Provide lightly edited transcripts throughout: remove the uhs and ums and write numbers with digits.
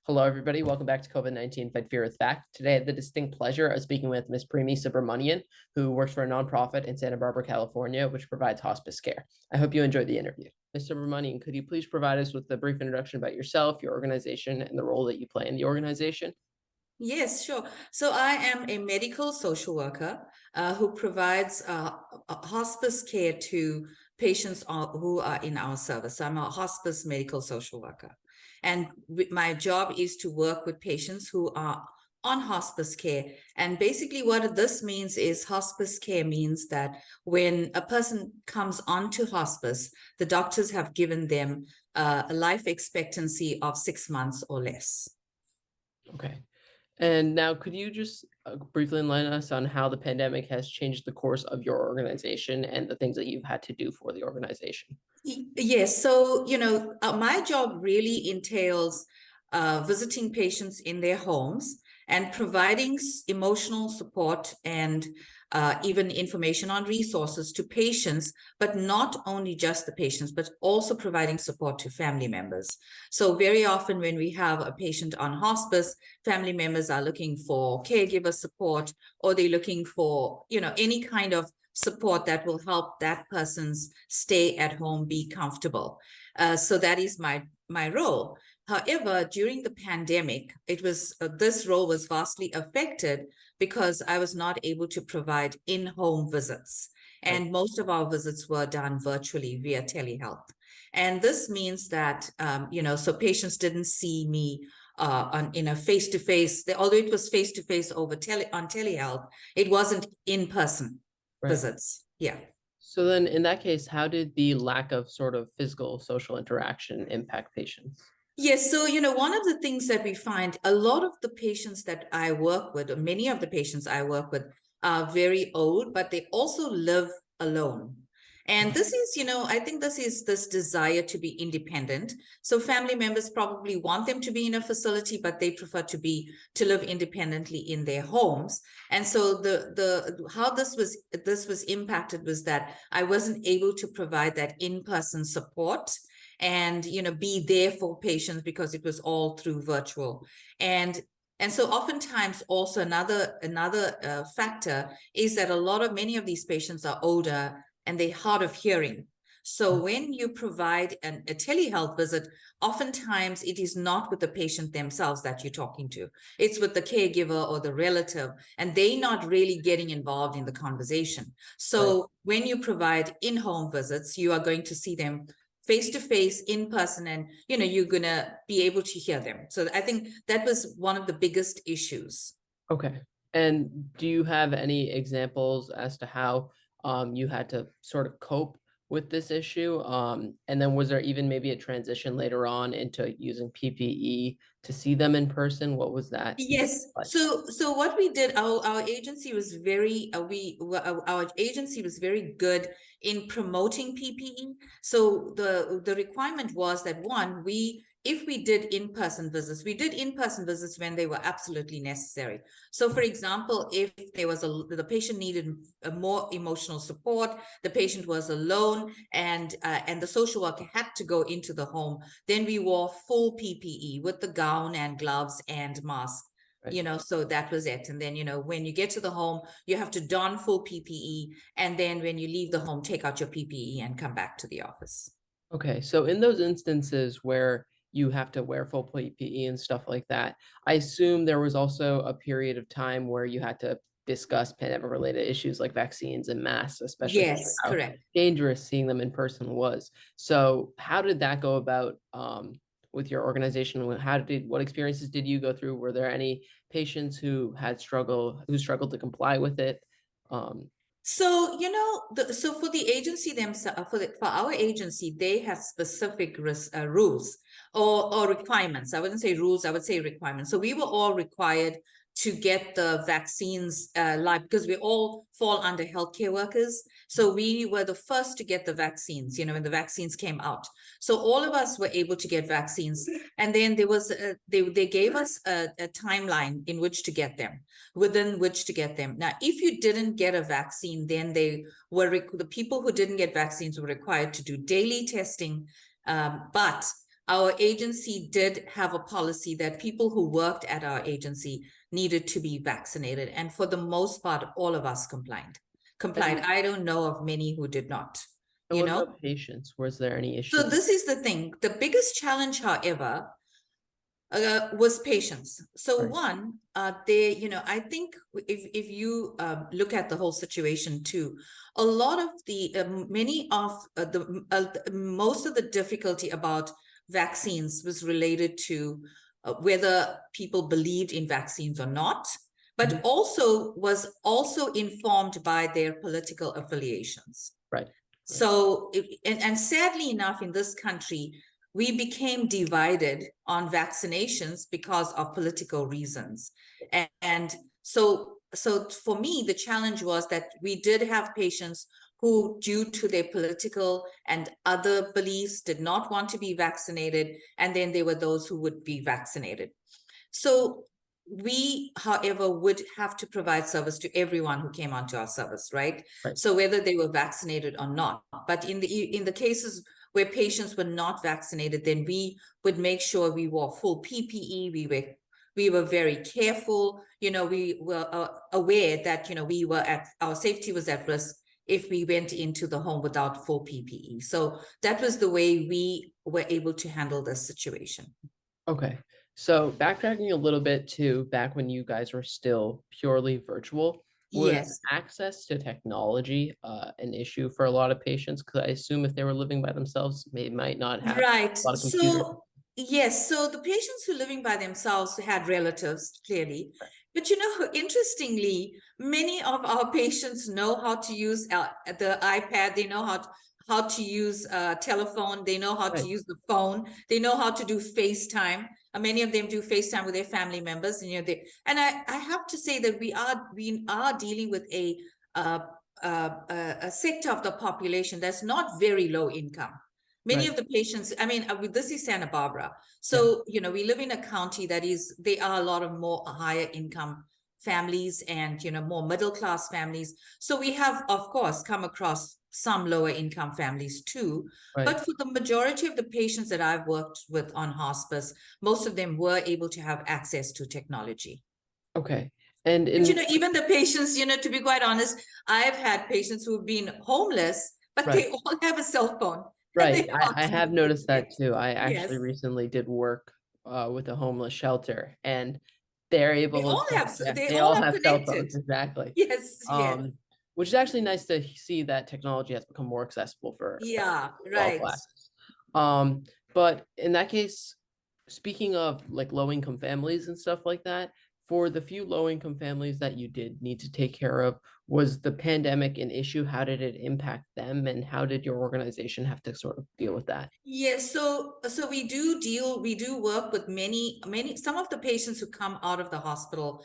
Hello, everybody. Welcome back to COVID-19 Fight Fear with Fact. Today, I have the distinct pleasure of speaking with Ms. Premi Subramanian, who works for a nonprofit in Santa Barbara, California, which provides hospice care. I hope you enjoyed the interview. Ms. Subramanian, could you please provide us with a brief introduction about yourself, your organization, and the role that you play in the organization? Yes, sure. So I am a medical social worker who provides hospice care to patients who are in our service. So I'm a hospice medical social worker. And my job is to work with patients who are on hospice care. And basically what this means is hospice care means that when a person comes onto hospice, the doctors have given them a life expectancy of 6 months or less. Okay. And now, could you just briefly enlighten us on how the pandemic has changed the course of your organization and the things that you've had to do for the organization? Yes. So, my job really entails visiting patients in their homes and providing emotional support and even information on resources to patients, but not only just the patients, but also providing support to family members. So very often when we have a patient on hospice, family members are looking for caregiver support, or they're looking for, any kind of support that will help that person's stay at home be comfortable. So that is my role. However, during the pandemic, this role was vastly affected because I was not able to provide in-home visits. And most of our visits were done virtually via telehealth. And this means that, so patients didn't see me in a face-to-face, although it was face-to-face on telehealth, it wasn't in person visits. Yeah. So then in that case, how did the lack of sort of physical social interaction impact patients? Yes. So, one of the things that we find, a lot of the patients that I work with, or many of the patients I work with, are very old, but they also live alone. And this is, I think this is this desire to be independent. So family members probably want them to be in a facility, but they prefer to live independently in their homes. And so the how this was impacted was that I wasn't able to provide that in-person support and be there for patients because it was all through virtual. And so oftentimes also another factor is that many of these patients are older and they're hard of hearing. So when you provide a telehealth visit, oftentimes it is not with the patient themselves that you're talking to. It's with the caregiver or the relative, and they're not really getting involved in the conversation. So when you provide in-home visits, you are going to see them face-to-face, in person, and you're gonna be able to hear them. So I think that was one of the biggest issues. Okay. And do you have any examples as to how you had to sort of cope with this issue? And then was there even maybe a transition later on into using PPE to see them in person? What was that Yes. like? So what we did, our agency was our agency was very good in promoting PPE. So the requirement was that if we did in-person visits, we did in-person visits when they were absolutely necessary. So for example, if the patient needed a more emotional support, the patient was alone, and the social worker had to go into the home, then we wore full PPE with the gown and gloves and mask. So that was it. And then, when you get to the home, you have to don full PPE. And then when you leave the home, take out your PPE and come back to the office. Okay, so in those instances where you have to wear full PPE and stuff like that, I assume there was also a period of time where you had to discuss pandemic-related issues like vaccines and masks, especially Yes, how correct. dangerous seeing them in person was. So how did that go about with your organization? What experiences did you go through? Were there any patients who struggled to comply with it? Um, So, so for the agency themselves, for our agency, they have specific rules or requirements. I wouldn't say rules, I would say requirements. So we were all required to get the vaccines because we all fall under healthcare workers. So we were the first to get the vaccines, when the vaccines came out. So all of us were able to get vaccines. And then there was they gave us a timeline in which to get them, within which to get them. Now, if you didn't get a vaccine, then the people who didn't get vaccines were required to do daily testing. But our agency did have a policy that people who worked at our agency needed to be vaccinated. And for the most part, all of us complied. And, I don't know of many who did not, and you what know? about patients? Was there any So issue? this is the thing. The biggest challenge, however, was patience. So Right. one, I think if you look at the whole situation too, a lot of the many of most of the difficulty about vaccines was related to whether people believed in vaccines or not, but Mhm. also was also informed by their political affiliations. Right. Right. So, and sadly enough, in this country, we became divided on vaccinations because of political reasons. And so for me, the challenge was that we did have patients who, due to their political and other beliefs, did not want to be vaccinated. And then there were those who would be vaccinated. So we, however, would have to provide service to everyone who came onto our service, right? Right. So whether they were vaccinated or not. But in the cases where patients were not vaccinated, then we would make sure we wore full PPE. We were very careful. We were aware that our safety was at risk if we went into the home without full PPE. So that was the way we were able to handle this situation. Okay. So backtracking a little bit to back when you guys were still purely virtual, was Yes. access to technology an issue for a lot of patients? Because I assume if they were living by themselves, they might not have Right. a lot of computers. So, yes. So the patients who are living by themselves had relatives, clearly. But interestingly, many of our patients know how to use the iPad. They know how to use a telephone. They know how to Right. use the phone. They know how to do FaceTime. Many of them do FaceTime with their family members. And I have to say that we are dealing with uh, a sector of the population that's not very low income. Many Right. of the patients, this is Santa Barbara. Yeah. So, we live in a county there are a lot of more higher income families and, more middle class families. So we have, of course, come across some lower income families too. Right. But for the majority of the patients that I've worked with on hospice, most of them were able to have access to technology. Okay. And And, in even the patients, to be quite honest, I've had patients who've been homeless, but right. they all have a cell phone and Right. they I have constantly noticed that text. too. I actually Yes. recently did work with a homeless shelter, and they're able to, yeah, They they all all are have cell connected. phones, exactly. Yes, yes. Which is actually nice to see that technology has become more accessible Yeah, for all right. classes. Um, but in that case, speaking of like low income families and stuff like that, for the few low income families that you did need to take care of, was the pandemic an issue? How did it impact them, and how did your organization have to sort of deal with that? Yes, so we do work with many some of the patients who come out of the hospital.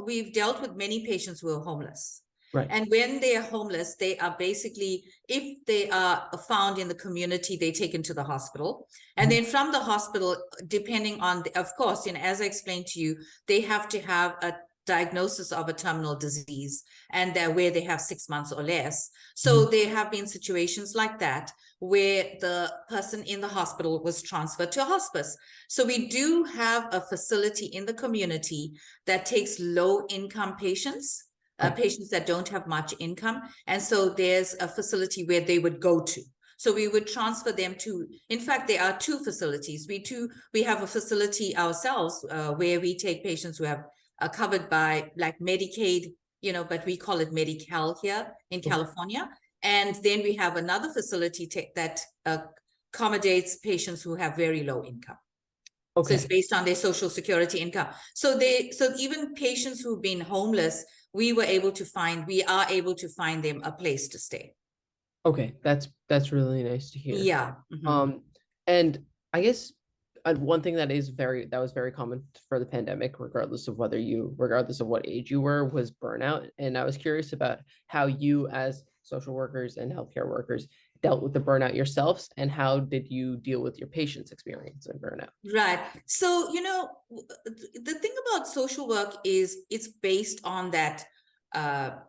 We've dealt with many patients who are homeless. Right. And when they are homeless, they are basically, if they are found in the community, they taken to the hospital. And Mhm. then from the hospital, depending on of course, as I explained to you, they have to have a diagnosis of a terminal disease, and where they have 6 months or less. So Mhm. there have been situations like that where the person in the hospital was transferred to hospice. So we do have a facility in the community that takes low income patients, Right. patients that don't have much income. And so there's a facility where they would go to. So we would transfer them to, in fact, there are two facilities. We have a facility ourselves where we take patients who have covered by like Medicaid, but we call it Medi-Cal here in Okay. California. And then we have another facility that accommodates patients who have very low income. So it's Okay. based on their social security income. So even patients who've been homeless, we are able to find them a place to stay. Okay. That's really nice to hear. Yeah. Mhm. Um, and I guess one thing that was very common for the pandemic, regardless of what age you were, was burnout. And I was curious about how you, as social workers and healthcare workers, dealt with the burnout yourselves, and how did you deal with your patients' experience and burnout? Right. So, the thing about social work is it's based on that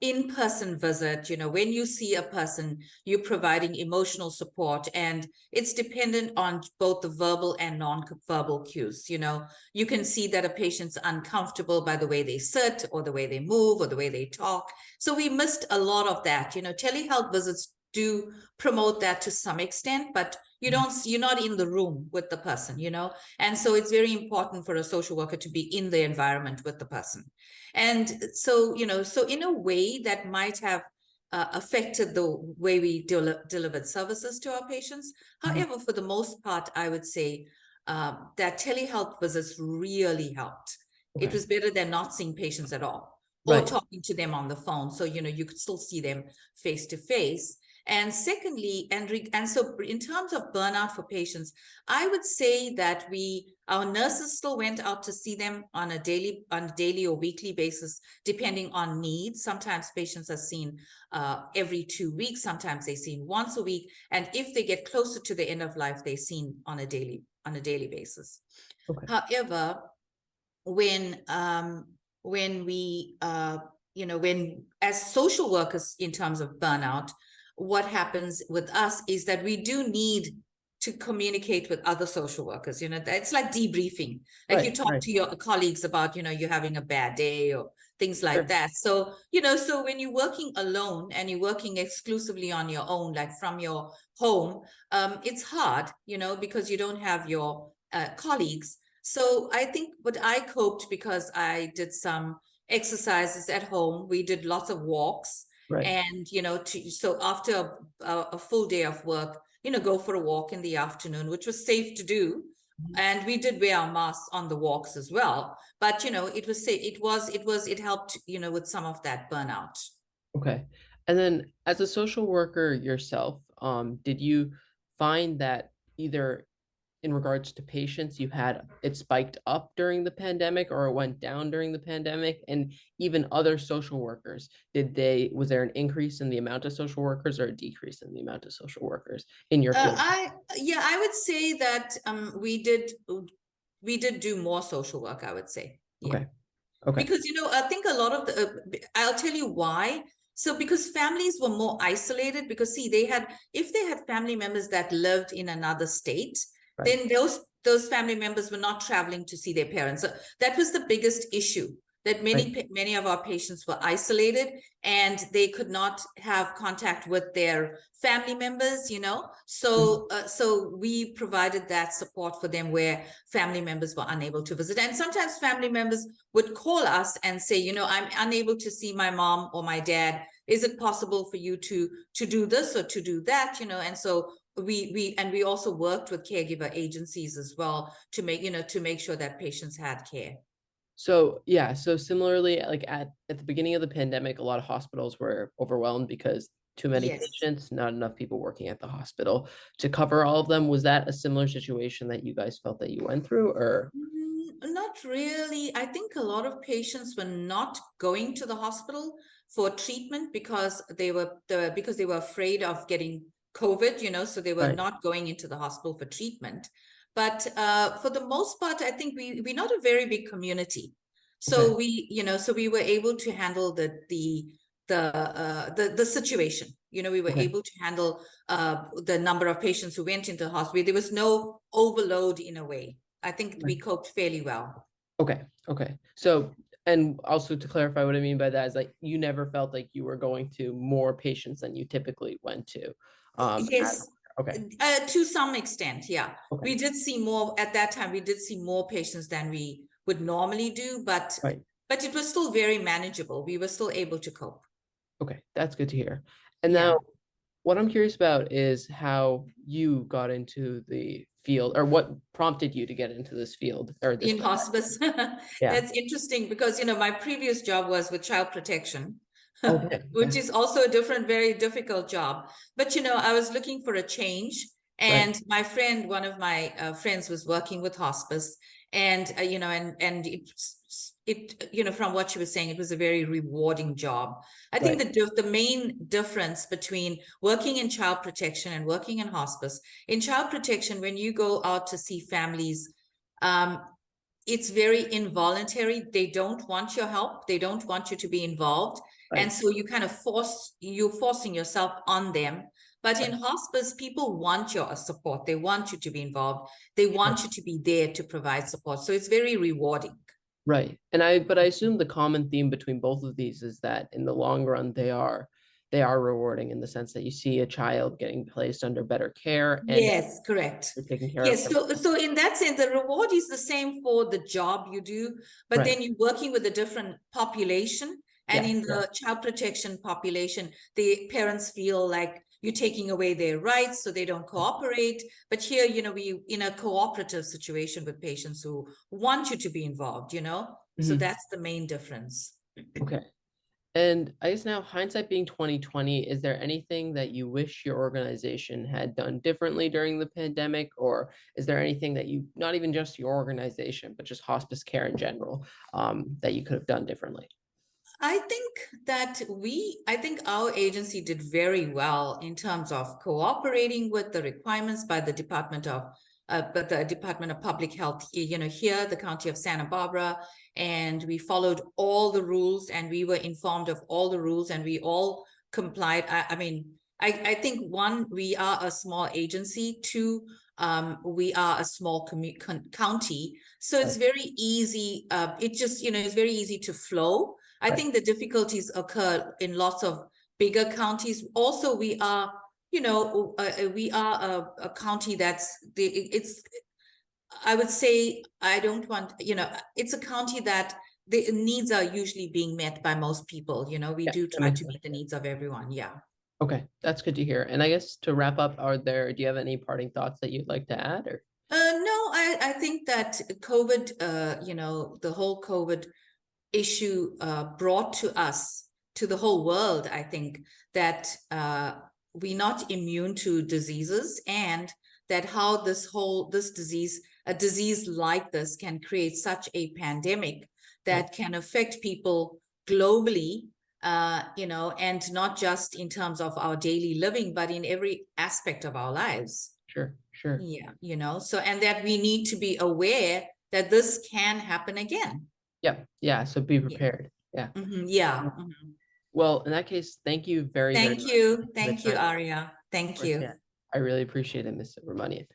in-person visit. When you see a person, you're providing emotional support, and it's dependent on both the verbal and non-verbal cues. You can see that a patient's uncomfortable by the way they sit or the way they move or the way they talk. So we missed a lot of that. Telehealth visits do promote that to some extent, but you're not in the room with the person, and so it's very important for a social worker to be in the environment with the person. And so, so in a way that might have affected the way we delivered services to our patients. However, for the most part, I would say that telehealth visits really helped. It was better than not seeing patients at all or talking to them on the phone. So, you could still see them face to face. And secondly, and so in terms of burnout for patients, I would say that our nurses still went out to see them on a daily or weekly basis, depending on needs. Sometimes patients are seen every 2 weeks. Sometimes they're seen once a week. And if they get closer to the end of life, they're seen on a daily basis. However, when we when as social workers, in terms of burnout, what happens with us is that we do need to communicate with other social workers. It's like debriefing, like you talk to your colleagues about, you're having a bad day or things like that. So, so when you're working alone and you're working exclusively on your own, like from your home, it's hard, because you don't have your colleagues. So I think what I coped, because I did some exercises at home, we did lots of walks. And, so after a full day of work, go for a walk in the afternoon, which was safe to do. And we did wear our masks on the walks as well. But, it was safe. It helped, with some of that burnout. Okay. And then as a social worker yourself, did you find that either in regards to patients, you had it spiked up during the pandemic or it went down during the pandemic? And even other social workers, was there an increase in the amount of social workers or a decrease in the amount of social workers in your field? I would say that we did do more social work, I would say. Yeah. Okay. Because, I think a lot of I'll tell you why. So because families were more isolated, because see, if they had family members that lived in another state, then those family members were not traveling to see their parents. So that was the biggest issue, that many of our patients were isolated and they could not have contact with their family members, So so we provided that support for them where family members were unable to visit. And sometimes family members would call us and say, I'm unable to see my mom or my dad. Is it possible for you to do this or to do that? And so we also worked with caregiver agencies as well to make sure that patients had care. So yeah, so similarly, like at the beginning of the pandemic, a lot of hospitals were overwhelmed because too many patients, not enough people working at the hospital to cover all of them. Was that a similar situation that you guys felt that you went through, or? Not really. I think a lot of patients were not going to the hospital for treatment because they were afraid of getting COVID, so they were not going into the hospital for treatment. But for the most part, I think we're not a very big community. So so we were able to handle the situation. We were able to handle the number of patients who went into the hospital. There was no overload in a way. I think we coped fairly well. Okay. So, and also to clarify, what I mean by that is like you never felt like you were going to more patients than you typically went to. Yes. Okay. To some extent, yeah. We did see more at that time. We did see more patients than we would normally do, but it was still very manageable. We were still able to cope. Okay, that's good to hear. And now, what I'm curious about is how you got into the field, or what prompted you to get into this field or this in hospice. That's interesting because my previous job was with child protection. Which is also a very difficult job. But, I was looking for a change. And my friend, one of my friends was working with hospice. And, and it from what she was saying, it was a very rewarding job. I think the main difference between working in child protection and working in hospice, in child protection, when you go out to see families, it's very involuntary. They don't want your help. They don't want you to be involved. And so you kind of you're forcing yourself on them. But in Right. hospice, people want your support. They want you to be involved. They Sure. want you to be there to provide support. So it's very rewarding. Right. But I assume the common theme between both of these is that in the long run they are rewarding in the sense that you see a child getting placed under better care and Yes, correct. you're taking care of Yes, them. so in that sense, the reward is the same for the job you do, but Right. then you're working with a different population. And Yeah. in the child protection population, the parents feel like you're taking away their rights, so they don't cooperate. But here, we in a cooperative situation with patients who want you to be involved, So Mhm. that's the main difference. Okay. And I guess now, hindsight being 2020, is there anything that you wish your organization had done differently during the pandemic? Or is there anything that you, not even just your organization, but just hospice care in general, that you could have done differently? I think our agency did very well in terms of cooperating with the requirements by the Department of Public Health, here, the County of Santa Barbara, and we followed all the rules and we were informed of all the rules and we all complied. I think one, we are a small agency. Two, we are a small county, so it's very easy. It's very easy to flow. I Right. think the difficulties occur in lots of bigger counties. Also, we are, we are a county I would say, I don't want, it's a county that the needs are usually being met by most people. We Yeah, do that try makes to sense. meet the needs of everyone. Yeah. Okay, that's good to hear. And I guess to wrap up, do you have any parting thoughts that you'd like to add or? No, I think that COVID, the whole COVID issue brought to us, to the whole world, I think that we're not immune to diseases, and that how this disease, a disease like this, can create such a pandemic that can affect people globally, and not just in terms of our daily living, but in every aspect of our lives. Sure, sure. Yeah, so, and that we need to be aware that this can happen again. Yeah, yeah. So be Yeah. prepared. Yeah. Yeah. Well, in that case, thank you very, very Thank much you. for the Thank you, time. Arya. Of Thank course, you. yeah. I really appreciate it, Ms. Subramanian.